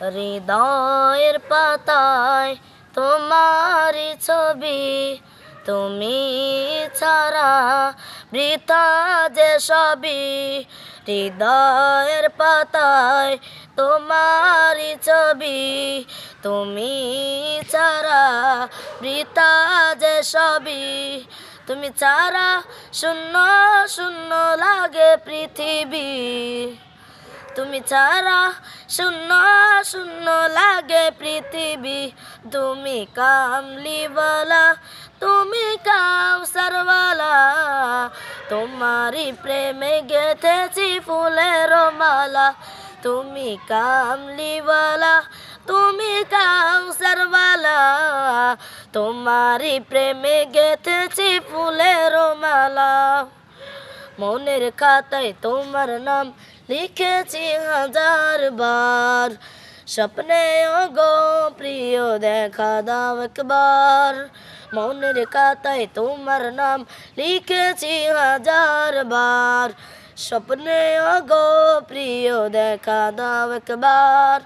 হৃদয়ের পাতায় তোমারই ছবি, তুমি ছাড়া বৃথা যে সবই। হৃদয়ের পাতায় তোমারই ছবি, তুমি ছাড়া বৃথা যে সবই। তুমি ছাড়া শূন্য শূন্য লাগে পৃথিবী, তুমি ছাড়া শূন্য শূন্য লাগে পৃথিবী। তুমি কামলিওয়ালা, তুমি কাউসারওয়ালা, তোমারই প্রেমে গেঁথেছি ফুলের মালা। তুমি কামলিওয়ালা, তুমি কাউসারওয়ালা, তোমারই প্রেমে গেঁথেছি ফুলের মালা। মনের খাতায় তোমার নাম লিখেছি হাজার বার, স্বপ্নে ওগো প্রিয় দেখা দাও একবার। মনের খাতায় তোমার নাম লিখেছি হাজার বার, স্বপ্নে ওগো প্রিয় দেখা দাও একবার।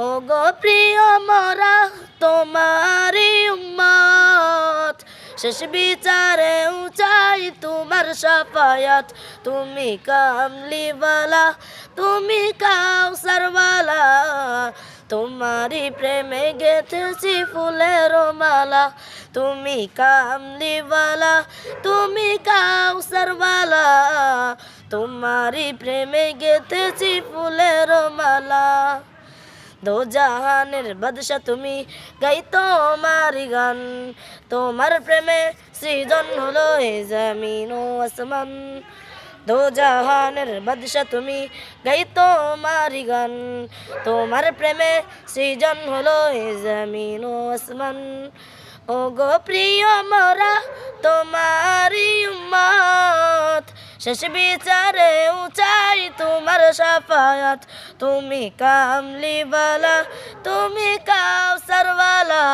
ওগো প্রিয় মোরা তোমারই উম্মত, শেষ বিচারে উচাই তোমার শাফায়াত। তুমি কামলিওয়ালা, তুমি কাউসারওয়ালা, তোমারই প্রেমে গেঁথেছি ফুলের মালা। তুমি কামলিওয়ালা, তুমি কাউসারওয়ালা, তোমারই প্রেমে গেঁথেছি ফুলের মালা। দো জাহানের বাদশা তুমি, গাই তোমার গান, তোমার প্রেমে সৃজন হলো এ জমিন ও আসমান। দো জাহানের বাদশা তুমি, গাই তোমার গান, তোমার প্রেমে সৃজন হলো এ জমিন ও আসমান। ও গো প্রিয় মোরা তোমারই উম্মত, শেষ বিচারে উচাই তোমার শাফায়াত। তুমি কামলিওয়ালা, তুমি কাউসারওয়ালা,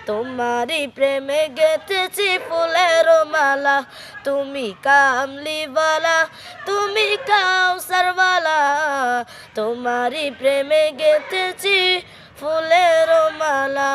তোমারই প্রেমে গেঁথেছি ফুলের মালা। তুমি কামলিওয়ালা, তুমি কাউসারওয়ালা, তোমারই প্রেমে গেঁথেছি ফুলের মালা।